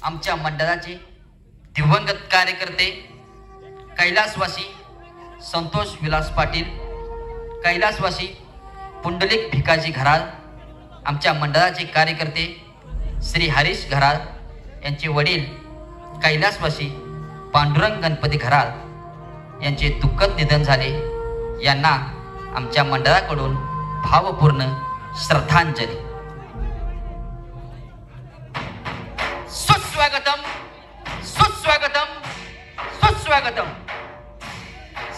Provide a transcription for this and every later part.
आमच्या मंडळाचे दिवंगत कार्यकर्ते कैलासवासी संतोष विलास पाटील, कैलासवासी पुंडलिक भिकाजी घराळ, आमच्या मंडळाचे कार्यकर्ते श्री हरीश घराळ यांचे वडील कैलासवासी पांडुरंग गणपती घराळ यांचे दुःखद निधन झाले. यांना आमच्या मंडळाकडून भावपूर्ण श्रद्धांजली. सुस्वागतम सुस्वागतम सुस्वागतम.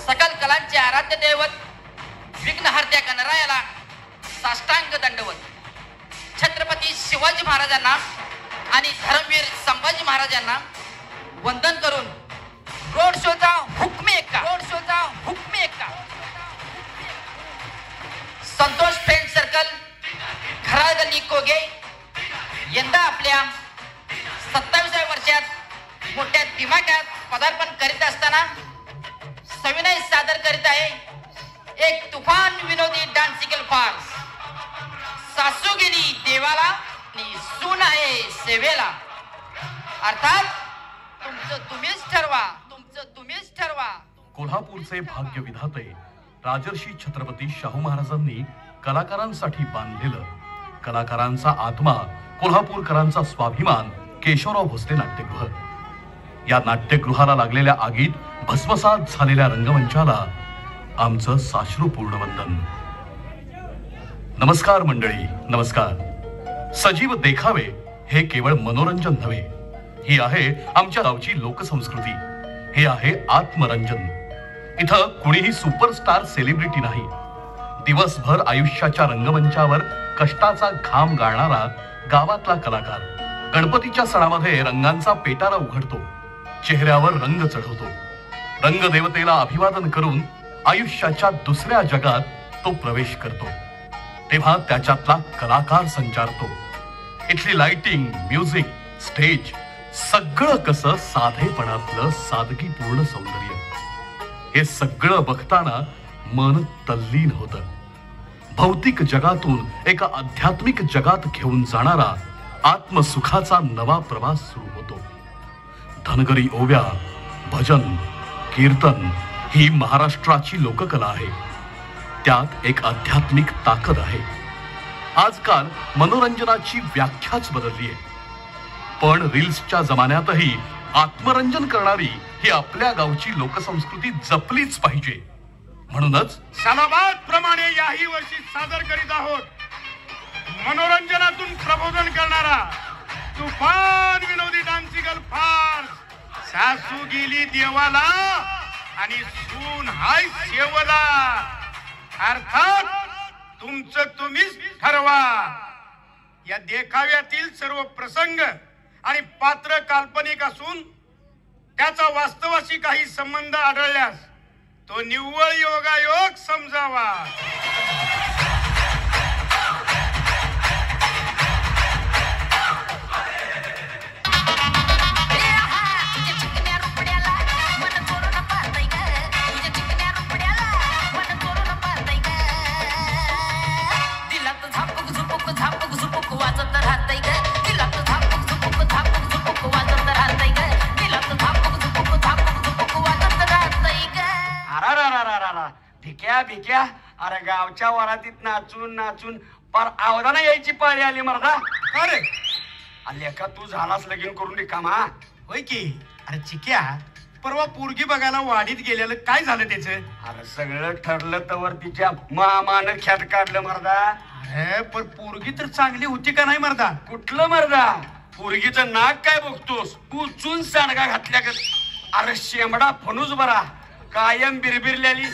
सकल कलांचे आराध्य दैवत विघ्नहर्त्या गणरायाला साष्टांग दंडवत. छत्रपती शिवाजी महाराजांना आणि धर्मवीर संभाजी महाराजांना वंदन करून रोड शोचा हुकमे एक्का, रोड शोचा हुकमे एक्का. संतोष फ्रेंड सर्कल घराळ गल्ली कोगे यंदा आपल्या 27व्या वर्षात मोठ्या दिमाखात पदार्पण करीत असताना सविनय सादर करीत आहे एक तुफान विनोदी डान्सिकल फार्स. सासू गेली देवाला आणि सून आहे सेवेला. अर्थात तुमचं तुम्हीच ठरवा, तुमचं तुम्हीच ठरवा. कोल्हापूरचे भाग्य विधाते राजर्षी छत्रपती शाहू महाराजांनी कलाकारांसाठी बांधलेलं, कलाकारांचा आत्मा, कोल्हापूरकरांचा स्वाभिमान केशवराव भोसले नाट्यगृह. या नाट्यगृहाला लागलेल्या आगीत भस्मसात झालेल्या रंगमंचाला आमचं साश्रूपूर्ण वंदन. नमस्कार मंडळी, नमस्कार. सजीव देखावे हे केवळ मनोरंजन नव्हे, ही आहे आमच्या गावची लोकसंस्कृती, हे आहे आत्मरंजन. इथं कुणीही सुपरस्टार सेलिब्रिटी नाही. दिवसभर आयुष्याच्या रंगमंचावर कष्टाचा घाम गाळणारा गावातला कलाकार गणपतीच्या सणामध्ये रंगांचा पेटारा उघडतो, चेहऱ्यावर रंग चढवतो, रंगदेवतेला अभिवादन करून आयुष्याच्या दुसऱ्या जगात तो प्रवेश करतो. तेव्हा त्याच्यातला कलाकार संचारतो. इथली लाइटिंग, म्युझिक, स्टेज सगळं कसं साधेपणातलं सादगीपूर्ण सौंदर्य. हे सगळं बघताना मन तल्लीन होतं. भौतिक जगातून एका आध्यात्मिक जगात घेऊन जाणारा आत्मसुखाचा नवा प्रवास सुरू होतो. धनगरी ओव्या, भजन, कीर्तन ही महाराष्ट्राची लोककला आहे. त्यात एक आध्यात्मिक ताकद आहे. आजकाल मनोरंजनाची व्याख्याच बदलली आहे, पण रील्सच्या जमान्यातही आत्मरंजन करणारी ही आपल्या गावची लोकसंस्कृती जपलीच पाहिजे. म्हणूनच सणाबाद प्रमाणे याही वर्षी सादर करीत आहोत मनोरंजनातून प्रबोधन करणारा तुफान विनोदी डान्सिकल फार्स. सासू गेली देवाला आणि सून हाय सेवला. अर्थात तुमचं तुम्हीच ठरवा. या देखाव्यातील सर्व प्रसंग आणि पात्र काल्पनिक असून त्याचा वास्तवाशी काही संबंध आढळल्यास तो निव्वळ योगायोग समजावा. भिक्या अरे गावच्या वरातीत नाचून नाचून पार आवदाना यायची पाळी आली मर्दा. अरे लेका तू झालास लगीन करून रिकामा होय की. अरे चिक्या परवा पोरगी बघायला वाडीत गेलेलं काय झालं त्याचं? अरे सगळं ठरलं तवर तिच्या मामानं ख्यात काढलं मर्दा. अरे पण पोरगी तर चांगली होती का नाही मर्दा? कुठलं मर्दा, पोरगीचं नाक काय बघतोस? उचून सांडगा घातल्या का? अरे शेंबडा फणूस बरा कायम बिरबिरलेली.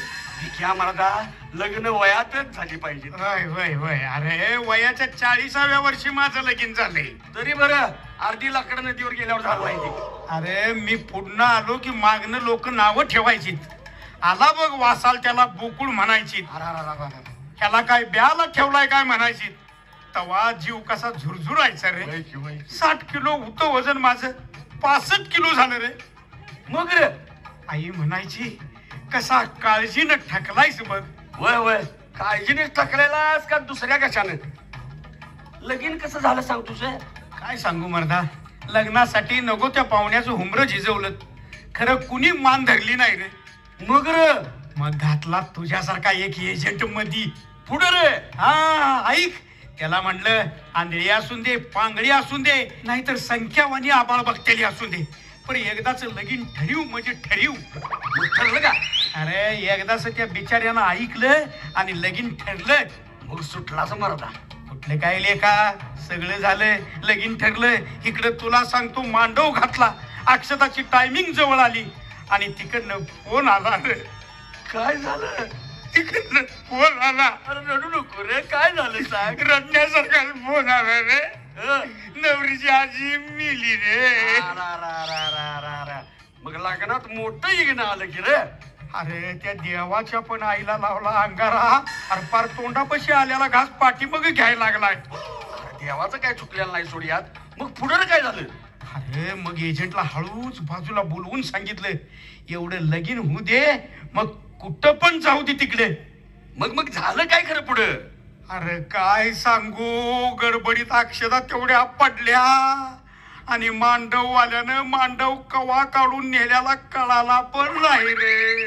क्या मर्दा लग्न वयातच झाली पाहिजे. वय वय वय. अरे वयाच्या 40व्या वर्षी माझं लगीन झालंय. तरी बरं अर्धी लाकड नदीवर गेल्यावर झालं पाहिजे. अरे मी पुढनं आलो की मागणं लोक नावं ठेवायची. आला बघ वासाल त्याला बोकुळ म्हणायची. त्याला काय ब्याला ठेवलाय काय म्हणायची. तवा जीव कसा झुरझुरायचा रे. 60 किलो होतं वजन माझं, 65 किलो झालं रे. मग रे आई म्हणायची कसा काळजीनं ठकलायस बघ. वय वय काळजीने ठकलेलास का दुसऱ्या कशाने? लगीन कसं झालं सांग तुझं? काय सांगू मर्दा, लग्नासाठी नको त्या पाहुण्याचं हुमरं झिजवलं, खरं कुणी मान धरली नाही रे. मग घातला तुझ्यासारखा एक एजंट मधी. पुढे रे. हा ऐक, त्याला म्हणलं आंधळी असून दे, पांगळी असून दे, नाहीतर संख्यावानी आबाळ बघतेली असून दे, पण एकदाच लगीन ठरीव म्हणजे ठरीव. ठरलं का? अरे एकदाच त्या बिचाऱ्यानं ऐकलं आणि लगीन ठरलं. मग सुटलाच मरदा. कुठले काय लेका, सगळं झालं, लगीन ठरलं. इकडं तुला सांगतो मांडव घातला, अक्षताची टायमिंग जवळ आली आणि तिकडनं फोन आला रे. काय झालं? तिकडनं फोन आला. अरे रडू नको रे, काय झालं सांग. रडण्यासारखा फोन आला रे. नवरीची आजी मिली रे. मग लग्नात मोठं येणं आलं की रे. अरे त्या देवाच्या पण आईला लावला अंगारा. अरे पार तोंडापाशी आलेला घास पाठी मग घ्यायला लागलाय. देवाचं काय चुकलेलं नाही सोडियात. मग पुढे काय झालं? अरे मग एजंटला हळूच बाजूला बोलवून सांगितलं, एवढं लगीन होऊ दे, मग कुठं पण जाऊ दे तिकडे. मग झालं काय खरं पुढं? अरे काय सांगू, गडबडीत अक्षता तेवढ्या पडल्या आणि मांडव आल्यानं मांडव कवा काढून नेल्याला कळाला पण नाही रे.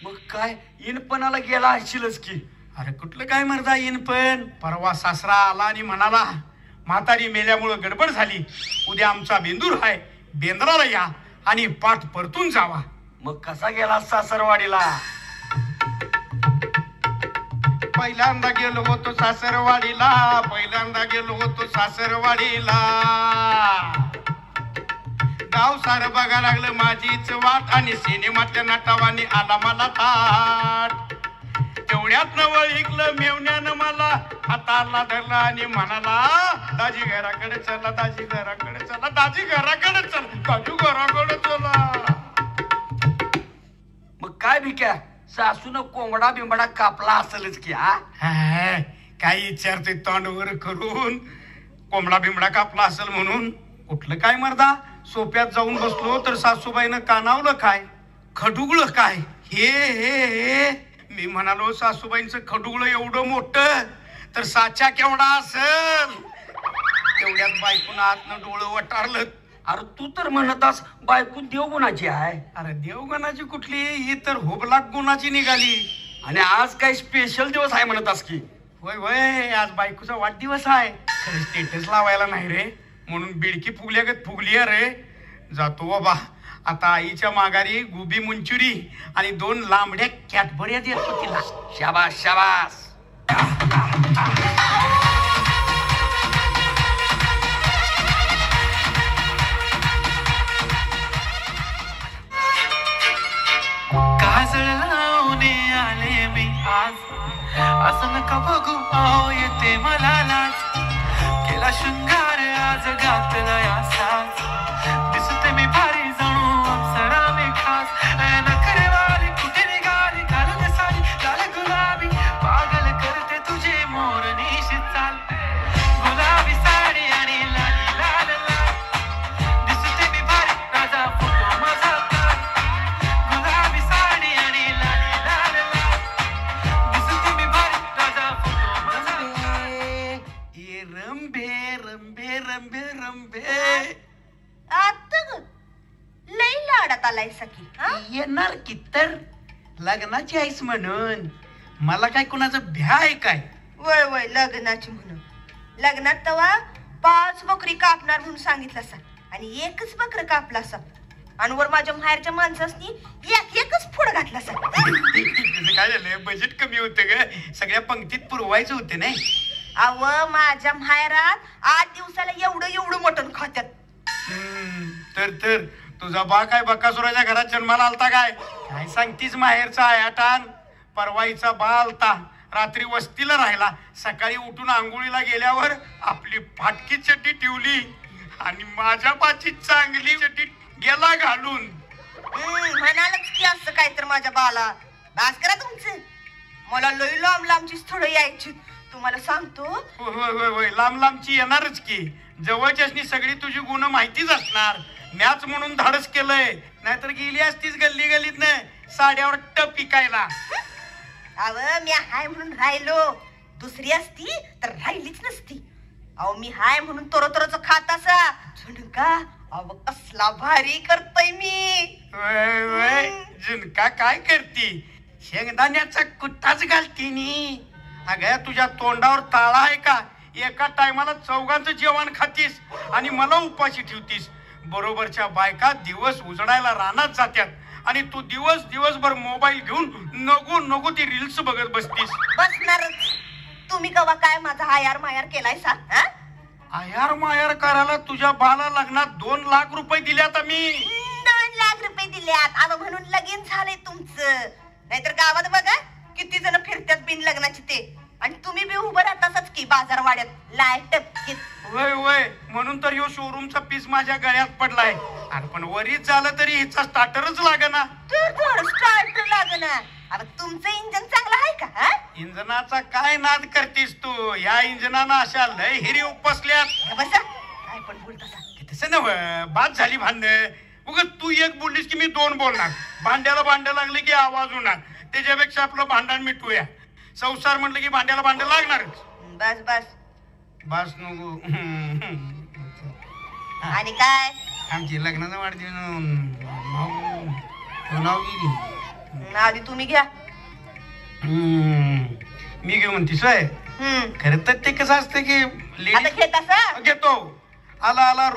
मग काय इनपणाला गेला असशीलच की. अरे कुठलं काय मर्दा येईन, पण परवा सासरा आला आणि म्हणाला म्हातारी मेल्यामुळं गडबड झाली, उद्या आमचा बेंदूर आहे, बेंद्राला या आणि पाठ परतून जावा. मग कसा गेला सासरवाडीला? पहिल्यांदा गेलो होतो सासरवाडीला, पहिल्यांदा गेलो होतो सासरवाडीला. गाव सारं बघा लागलं माझीच वाट आणि सिनेमाच्या नटावाने आला मला थाट. तेवढ्यात नवळ ऐकलं मेवण्यानं मला हाताला धरला आणि म्हणाला दाजी घराकडे चला, दाजी घराकडे चला, दाजी घराकडे चला, दाजी घराकडे चला. मग काय भिक्या, सासून कोंबडा बिंबडा कापला असेलच की. काय विचारते तोंडवर करून, कोंबडा बिंबडा कापला असेल म्हणून? कुठलं काय मर्दा, सोप्यात जाऊन बसलो तर सासूबाईनं कानावलं काय, खडुगळं काय. हे हे हे मी म्हणालो सासूबाईंचं खडुगळं एवढं मोठं तर साचा केवढा असेल. तेवढ्यात बायकून आतनं डोळं वटारलं. अरे तू तर म्हणतास बायको देवगुणाची आहे. अरे देवगुणाची कुठली, ही तर होबलाट गुणाची निघाली. आणि आज काय स्पेशल दिवस आहे म्हणतास की? होय होय, आज बायकोचा वाढदिवस आहे. खरं स्टेटस लावायला नाही रे, म्हणून बिडकी फुगल्यागत फुगली रे. जातो बाबा आता आईच्या माघारी गोबी मंचुरी आणि 2 लांबड्या कॅटबऱ्या देतो तिला. शाबास शाबास. काजळ लावणे आले मी आज, असं नका बघू आओ येते मला लाज. केला शृंगार आज घातला या साज, दिसते मी भारी जणू अप्सरा मी खास. नखरे वाली कुठे निघाली घालून साडी लाल गुलाबी, पागल करते तुझे मोर निशी चाल. गुलाबी साडी आणि लाली लाल लाल, दिसते मी भारी राजा फोटो माझा काढ. गुलाबी साडी आणि लाली लाल लाल, दिसते मी भारी राजा फोटो माझा काढ. ये रंभे रंभे रंभे रंभे. आता ग लई लाडात आलाय सखी. येणार की तर, लग्नाची आईस म्हणून. मला काय कुणाचं भ्या आहे काय? वय वय लग्नाची म्हणून. लग्नात तवा 5 बकरी कापणार म्हणून सांगितलं असा आणि 1च बकर कापला असा आणि वर माझ्या माहेरच्या माणसासनी एकच फुड घातला असा. तुझं काय झालं, बजेट कमी होतं ग, सगळ्या पंक्तीत पुरवायचं होते नाही. अव माझ्या माहेरात 8 दिवसाला एवढं मटण खात्यात. तर तुझा बा काय बकासुराच्या घरात जन्माला आलता काय? काय सांगतीस माहेरचा आयाटान. परवाईचा बा आलता, रात्री वस्तीला राहिला, सकाळी उठून आंघोळीला गेल्यावर आपली फाटकी चड्डी ठेवली आणि माझ्या बाची चांगली चड्डी गेला घालून. म्हणालच की असं काय तर माझ्या बाला. बास करा तुमचं, मला लई लांब लांबची स्थळं यायची तुम्हाला सांगतो. होय लांब लांबची येणारच की, जवळच्यासनी सगळी तुझी गुण माहितीच असणार. मॅच म्हणून धाडस केलंय, नाहीतर गेली असतीच गल्ली गल्लीत साड्यावर टप पिकायला. अव मी हाय म्हणून राहिलो, दुसरी असती तर राहिलीच नसती. अहो मी हाय म्हणून तोरच खात असा झुणका. अहो कसला भारी करतोय मी. वय वय झुणका काय करती? शेंगदाण्याचा कुट्टाच घालती नी. अगं तुझ्या तोंडावर ताळा आहे का? एका टायमाला चौघांचं जेवण खातीस आणि मला उपाशी ठेवतीस. बरोबरच्या बायका दिवस उजडायला रानात जात्यात आणि तू दिवसभर मोबाईल घेऊन नको ती रील्स बघत बसतीस. बसणारच. तुम्ही कवा काय माझा आयार मायार केलाय सा? आयार मायार करायला तुझ्या बाला लग्नात 2 लाख रुपये दिल्यात आम्ही. 2 लाख रुपये दिल्यात. अहो म्हणून लगीन झालंय तुमचं. नाहीतर गावात बघा किती जण फिरत्यात बिन लग्नाची ते. आणि तुम्ही बी उभं राहताच की बाजार वाड्यात लाईट टपकीत. वय वय म्हणून तर ह्यो शोरूमचा पीस माझ्या गळ्यात पडलाय. अरे पण वरीच झालं तरी हिचा स्टार्टरच लागना. स्टार्टर लागना. आता तुमचं इंजन चांगलं आहे का? इंजनाचा काय नाद करतीस तू? या इंजनानं अशा लय हिरी उपसल्यात. बसा काय पण बोलता. तसं नव बाद झाली भांडण. उगाच तू एक बोललीस की मी 2 बोलणार. भांड्याला भांडं लागले की आवाज होणार. त्याच्यापेक्षा आपलं भांडण मिटूया. संसार म्हटलं की भांड्याला भांडं लागणारच. बस बस बस नको. आणि काय? आमची लग्नाचा वाढदिवस नाव घे. आधी तुम्ही घ्या. मी घेऊ म्हणतीस वय. खरं तर ते कसं असतं की आता घेत असा घेतो. आला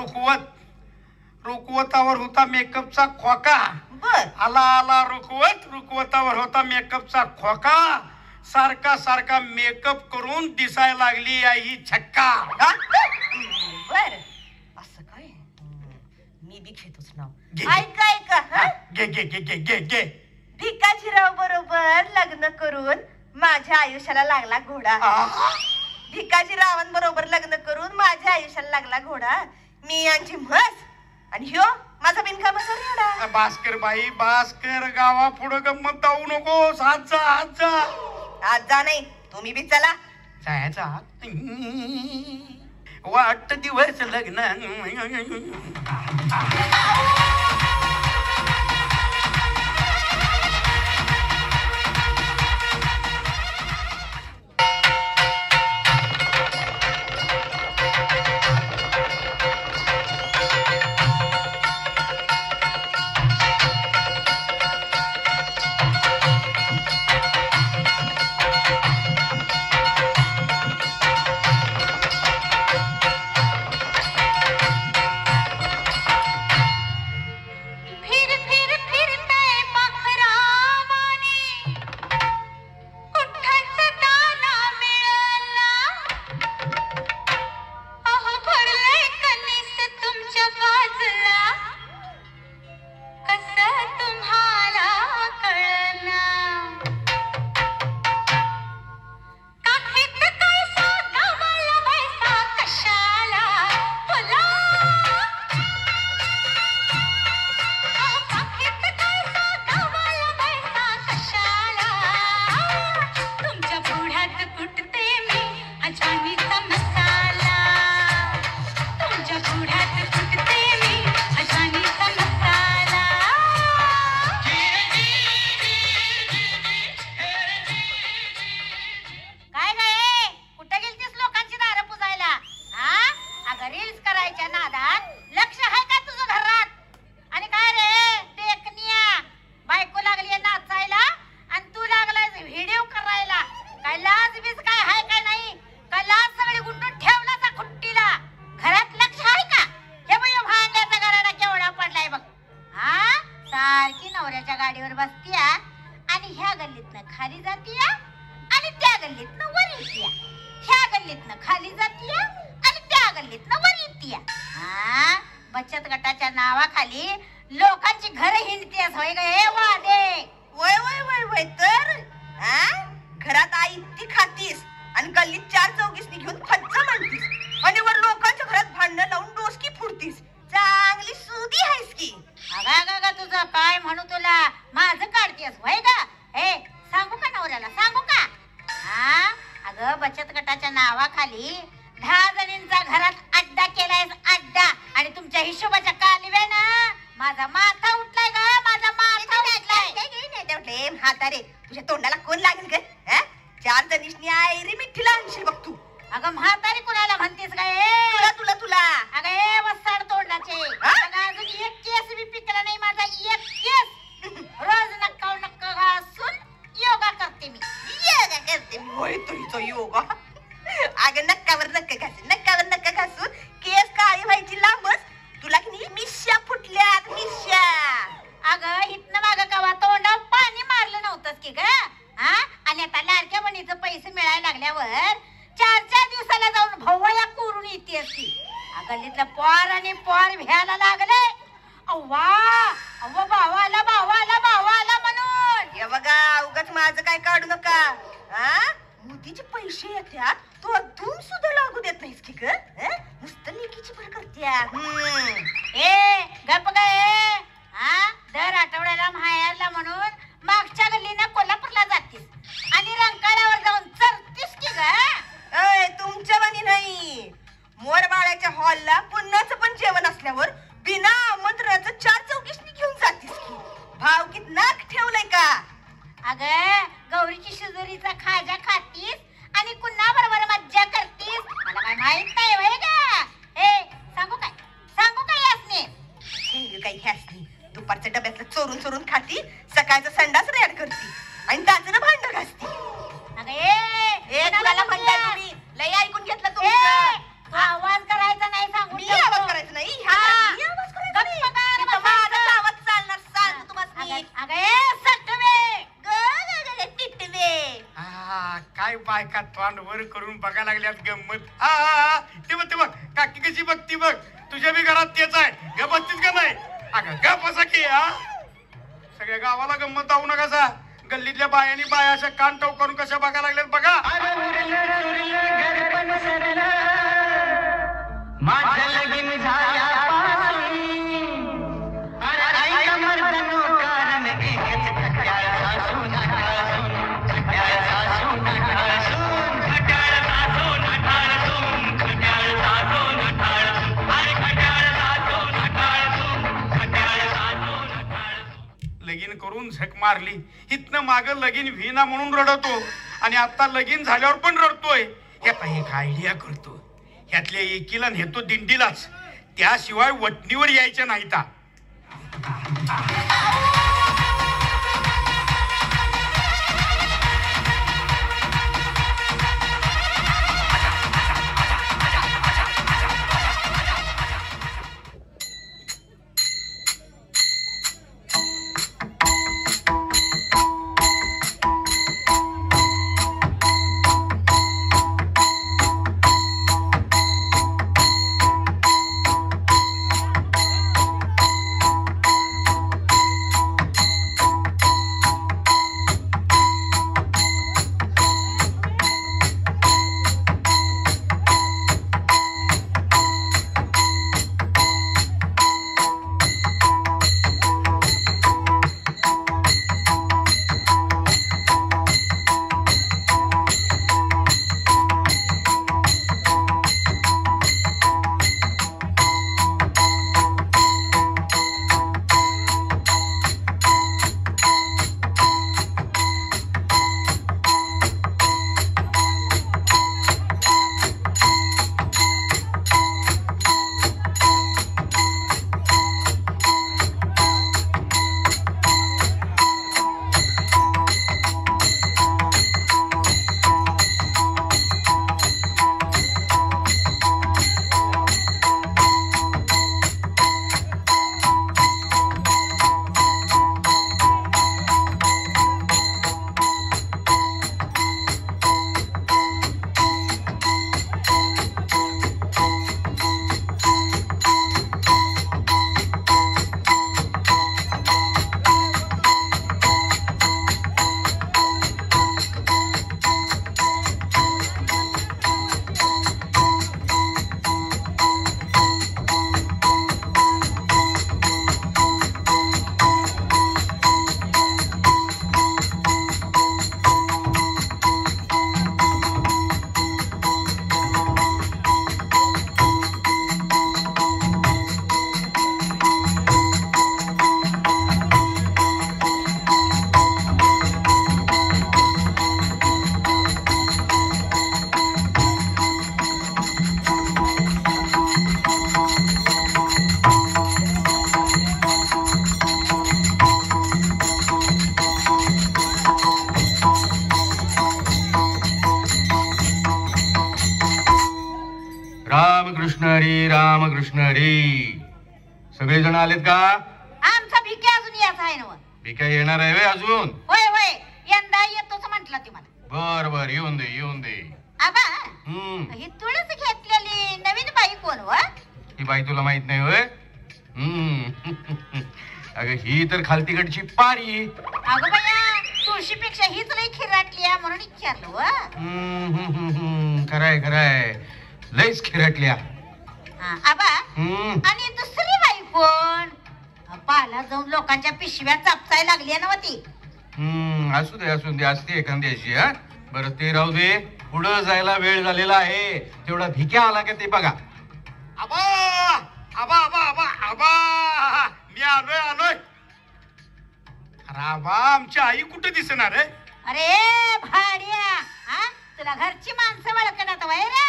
रुकवतावर होता मेकअपचा खोका. बर. आला रुकवतावर होता मेकअपचा खोका. सारखा मेकअप करून दिसायला लागली ही छक्का. बर असं काय? मी बी घेतोच नाव. ऐका घे. भिकाजीराव बरोबर लग्न करून माझ्या आयुष्याला लागला घोडा. भिकाजीरावांबरोबर लग्न करून माझ्या आयुष्याला लागला घोडा. मी यांची म्हस आणि ह्यो माझा बिनकामाचा रेडा. भास्कर बाई भास्कर गावा पुढं गंमत जाऊ नकोस. हात जा. आज जा नाही तुम्ही बी चला. जायचा वाट दिवस लग्न. गाडीवर बसतीया आणि ह्या गल्लीतनं खाली जातीया आणि त्या गल्लीतनं वर येतीया. ह्या गल्लीतनं खाली जातीया आणि त्या गल्लीतनं वर येतीया. हा, बचत गटाच्या नावाखाली लोकांची घर हिंडतीयास होय ग हे वादे. वय वय वय वय तर घरात आई ती खातीस आणि गल्लीत 4 चौघीसनी घेऊन फज्ज म्हणतीस आणि वर लोकांच्या घरात भांडण लावून डोसकी फुडतीस. चांगली सुदी आहेस की. अगं तुझं काय म्हणू तुला माझं काढतीयस होय ग. हे सांगू का नवऱ्याला सांगू का? हा, अगं बचत गटाच्या नावाखाली 10 जणींचा घरात अड्डा केलायस अड्डा आणि तुमच्या हिशोबाच्या कालव्यानं माझा माथा उठलाय ग. माझा माथा उठलाय. नाही म्हातारे तुझ्या तोंडाला कोण लागेल ग? 4 जणीसनी आयरी मिठीला आणशील बघ तू. अगं म्हातारी कुणाला म्हणतेस काय? अगं ए वसाड तोंडाचे अगं अजून एक केस बी पिकला नाही माझा एक केस रोज नक्का नक्का घासून योगा करते मी होय तुझा योगा अगं नक्कावर नक्का घासून केस काळी व्हायची लांबच तुला की नाही मिश्या फुटल्यात मिश्या अगं इथनं मागं कवा तोंडावर पाणी मारलं नव्हतंच की ग हा आणि आता लाडक्या बहिणीचं पैसे मिळायला लागल्यावर 4 दिवसाला जाऊन भवया करून येतेस की गल्लीतलं पोर आणि पोर भ्यायला लागले अव्वा अव्वा भावाला म्हणून हे बघा उगाच माझं काय काढू नका हा मोदीचे पैसे येत्या तू अजून सुद्धा लागू देत नाहीस की ग नुसतं लेकीची भर करत्या ए गप गे हा दर आठवड्याला माहेरला म्हणून मागच्या गल्लीनं कोल्हापूरला जातीस आणि रंकाळ्यावर जाऊन चरतीस की ग तुमच्या वाणी नाही मोरबाळ्याच्या हॉलला पुन्हाच पण जेवण असल्यावर बिना आमंत्रणाचं 4 चौकीसनी घेऊन जातीस की भावकीत नाक ठेवलंय का अगं गौरीची शिजुरीचा खाजा खातीस आणि कुन्हा बरोबर मज्जा करतीस मला काय माहित नाही होय का ए सांगू काय यासने काही ह्यासनी दुपारच्या डब्यातलं चोरून खाती सकाळचं संडास रेड करती आणि ताजनं भांड घासती अगं ए तुला म्हणताय तुम्ही लय ऐकून घेतलं तुम्ही आवाज करायचा नाही सांगू मी आवाज करायचा नाही मी आवाज करायचा नाही माझा आवाज चालणार सांग तुम्हाला अगं ए सटवे टिटवे काय बायका तोंड वर करून बघायला लागल्यात गंमत ते बघ काकी कशी बघती बघ तुझ्या बी घरात तेच आहे ग बघतीस का नाही अगं गप असा की सगळ्या गावाला गंमत दावू नका गल्लीतल्या बायांनी बाया अशा कान टोक करून कशा बघायला लागल्यात बघा लगीन करून झक मारली इथनं माग लगीन व्हिना म्हणून रडतो आणि आता लगीन झाल्यावर पण रडतोय ह्याचा एक आयडिया करतो ह्यातल्या एकीला नेतो दिंडीलाच त्याशिवाय वटणीवर यायचं नाही ता हरी रामकृष्ण हरी. सगळेजण आलेत का? आमचा भिके अजून याच आहे ना. भिका येणार आहे अजून? होय होय, यंदा येतोच म्हटला ती मला. बर बर, येऊन दे येऊन दे. आबा, हम्म. ही तुळस घेतलेली नवीन बाई कोण व? ही बाई तुला माहित नाही होय? अगं ही तर खालतीकडची पारी. अगं बाया, तुळशीपेक्षा हीच लई खिराटली आहे म्हणून विचारलं व. खराय खराय, लईच खिरटल्या. आबा, आणि दुसरी बाई कोण? पाला जाऊन लोकांच्या पिशव्या चापसाय लागली ना ती. असू दे असू दे, असते एखाद्याची. हा बरं ते राहू दे, पुढं जायला वेळ झालेला आहे. तेवढा भिक्या आला का ते बघा. आबा आबा आबा आबा आबा, मी आलोय आलोय. अरे आबा, आमची आई कुठे दिसणार आहे? अरे भाड्या, तुला घरची माणसं वळखण्यात वय रे.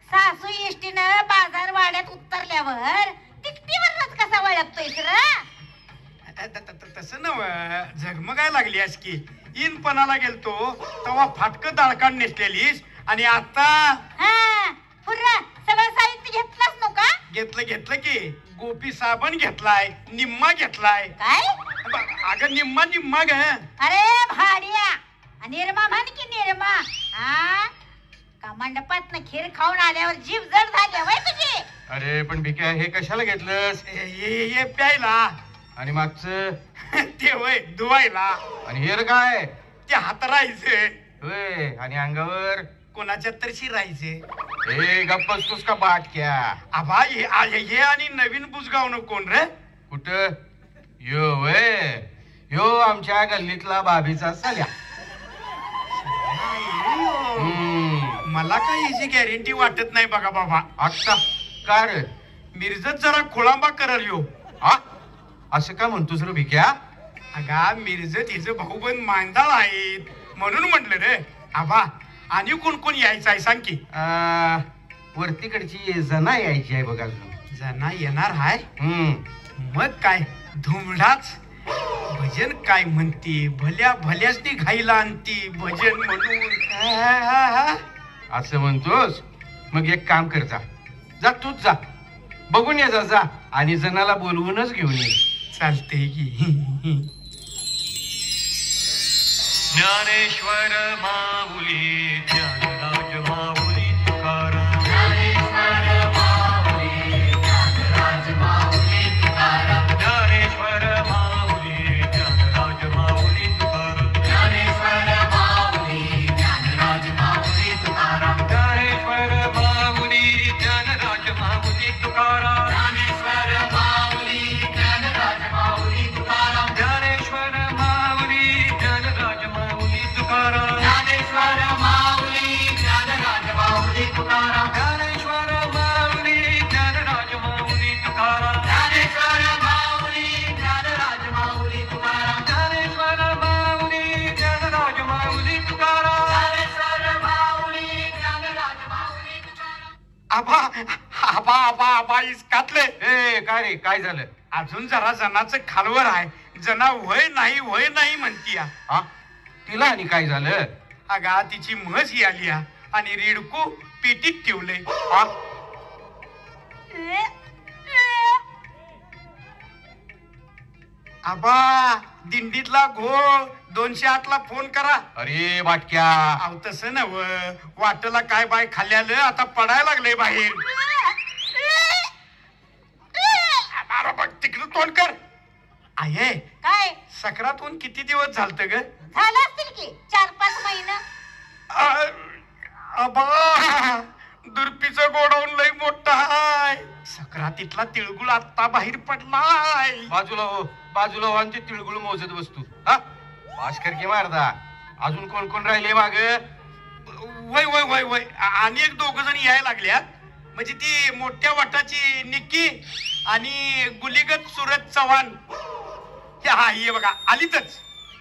सासू इष्टीनं बाजार वाड्यात उतरल्यावर तिकटीवरच कसा वळखतोयस रे? तसं नव, झगमगाय लागली आहेस की. इनपणाला गेलतो तेव्हा फाटकं दाळकाण नेसलेलीस आणि आता फुर्रा सगळं साहित्य घेतलंच नो का? घेतलं घेतलं की. गोपी साबण घेतलाय, निम्मा घेतलाय. काय? अगं निम्मा निम्मा ग. अरे भाड्या, निर्मा म्हण की निर्मा. का मंडपात खीर खाऊन आल्यावर जीभ जड झाली वय तुझी? अरे पण भिक्या, हे कशाला घेतलंस? हे प्यायला. आणि मागचं? ते वय धुवायला. आणि हेर काय? ते हातरायचे. होय, आणि अंगावर कोणाच्या तर शिरायचे. हे गप्प असतोस का बाटक्या? आबा, हे आणि नवीन बुजगावनं कोण रे? कुठं? यो वय, यो आमच्या गल्लीतला भाभीचा साल्या. मला काही याची गॅरंटी वाटत नाही बघा बाबा. आता का रे? मिरजत जरा खोळांबा करल यो. असं का म्हणतोस रे भिक्या? अगा, मिरजत हिचं भाऊबंद मांदाळ आहेत म्हणून म्हटलं रे. आबा, आणि कोण कोण यायचं आहे सांग की. वरतीकडची जना यायची आहे बघा अजून. जना येणार हाय? मग काय धुमडाच. भजन काय म्हणती, भल्या भल्याच ती घाईला आणती भजन म्हणून. असं म्हणतोस? मग एक काम कर, जा तूच जा, बघून ये जा. आणि जनाला बोलवूनच घेऊन ये. चालते की. ज्ञानेश्वर माऊली, ज्ञानराज माऊली तुकाराम. ज्ञानेश्वर माऊली, ज्ञानराज माऊली तुकाराम. ज्ञानेश्वर माऊली, ज्ञानराज माऊली तुकाराम. ज्ञानेश्वर माऊली, ज्ञानराज माऊली तुकाराम. ज्ञानेश्वर माऊली, ज्ञानराज माऊली तुकाराम. ज्ञानेश्वर माऊली, ज्ञानराज माऊली तुकाराम. ज्ञानेश्वर माऊली, ज्ञानराज माऊली तुकाराम. ज्ञानेश्वर माऊली, ज्ञानराज माऊली तुकाराम. ज्ञानेश्वर माऊली, ज्ञानराज माऊली तुकाराम. ज्ञानेश्वर माऊली, ज्ञानराज माऊली तुकाराम. ज्ञानेश्वर माऊली, ज्ञानराज माऊली तुकाराम. ज्ञानेश्वर माऊली, ज्ञानराज माऊली तुकाराम. आबा आबा आबा आबा, इसकातले. ए काय रे, काय झालं? अजून जरा जनाचं खालवर आहे. जना वय नाही म्हणतीया. तिला आणि काय झालं? अगा, तिची म्हस ही आली आणि रिडकू पेटीत ठेवले. आबा, दिंडीतला घोळ 208 ला फोन करा. अरे बाटक्या, अहो तसं नव, वाटला काय बाय खाल्ल्यालं आता पडायला लागले बाहेर. अरे बघ, तिकडं तोंड कर. आहे काय सक्रातून किती दिवस झालत ग? झालं असतील की 4-5 महिने. आबा, दुर्पीचं गोडाऊन लय मोठं हाय. सक्रातीतला तिळगुळ आता बाहेर पडलाय. बाजूला हो आणि ते तिळगुळ मोजत बसतो. भास्कर की मारदा, अजून कोण कोण राहिले माग? वय वय वय वय, आणि एक 2 जण यायला लागल्यात. म्हणजे ती मोठ्या वाटाची निक्की आणि गुलीगत सुरत चव्हाण. हा ये बघा, आलीतच.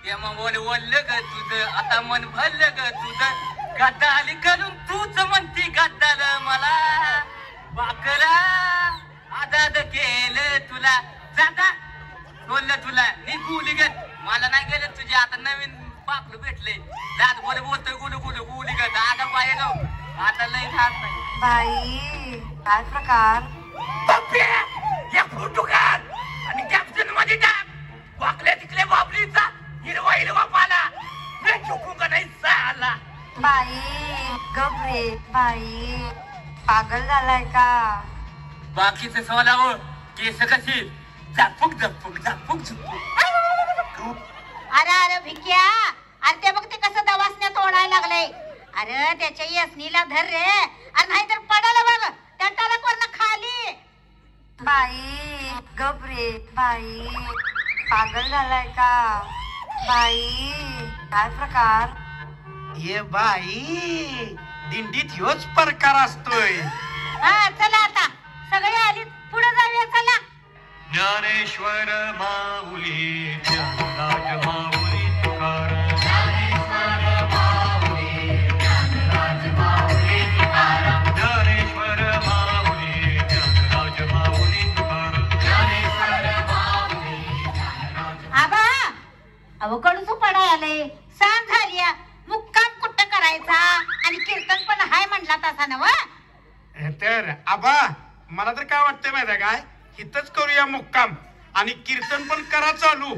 बोललं ग तुझं, आता मन भरलं ग तुझं. गद्दा आली करून तूच म्हणती गद्दाल मला. बाकरा आदाद केलं तुला, जाता बोललं तुला निघून गत. मला नाही गेलं तुझे, आता नवीन पापलं भेटले. दात बोलतोय गुलू गुलू गुली गत. आता पाय गाव आता लय खात नाही बाई, काय प्रकार? या फोटो काढ आणि कॅप्शन मध्ये टाक वाकले तिकले बाबलीचा हिरवा हिरवा पाला मी चुकूंगा नाही साला. बाई गबरे बाई पागल झालाय का? बाकीचे सवालावर केस कशी झापूक झापूक झापूक झुपूक. अरे अरे भिक्या, अरे ते बघ ते कसं दवासण्यात ओढायला लागलंय. अरे त्याच्या यसनीला धर रे, अरे नाही तर पडायला बघ त्या टरकवरनं खाली. बाई गबरे बाई पागल झालाय का? बाई काय प्रकार? ये बाई दिंडीत ह्योच प्रकार असतोय. हा चला आता सगळे आली पुढे जाऊया चला. ज्ञानेश्वर माऊली ज्ञानराज माऊली तुकाराम. ज्ञानेश्वर माऊली ज्ञानराज माऊली तुकाराम. आबा अहो कडूच पडाय आले सांग झाली मुक्काम कुठं करायचा आणि कीर्तन पण हाय म्हणला तसा नव. तर आबा मला तर काय वाटतंय माहिती आहे काय, इथंच करूया मुक्काम आणि कीर्तन पण करा चालू.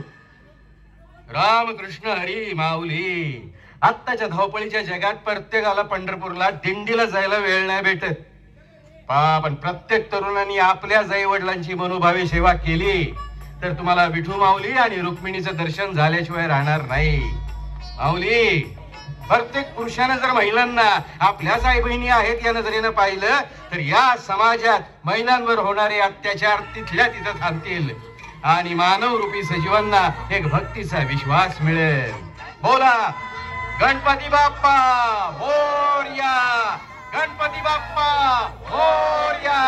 रामकृष्ण हरी माऊली. आत्ताच्या धावपळीच्या जगात प्रत्येकाला पंढरपूरला दिंडीला जायला वेळ नाही भेटत. पण प्रत्येक तरुणांनी आपल्या आई वडिलांची मनोभावी सेवा केली तर तुम्हाला विठू माऊली आणि रुक्मिणीचं दर्शन झाल्याशिवाय राहणार नाही. माऊली, प्रत्येक पुरुषानं जर महिलांना आपल्याच आई बहिणी आहेत या नजरेनं पाहिलं तर या समाजात महिलांवर होणारे अत्याचार तिथल्या तिथं थांबतील आणि मानव रूपी सजीवांना एक भक्तीचा विश्वास मिळेल. बोला गणपती बाप्पा मोरया, गणपती बाप्पा मोरया.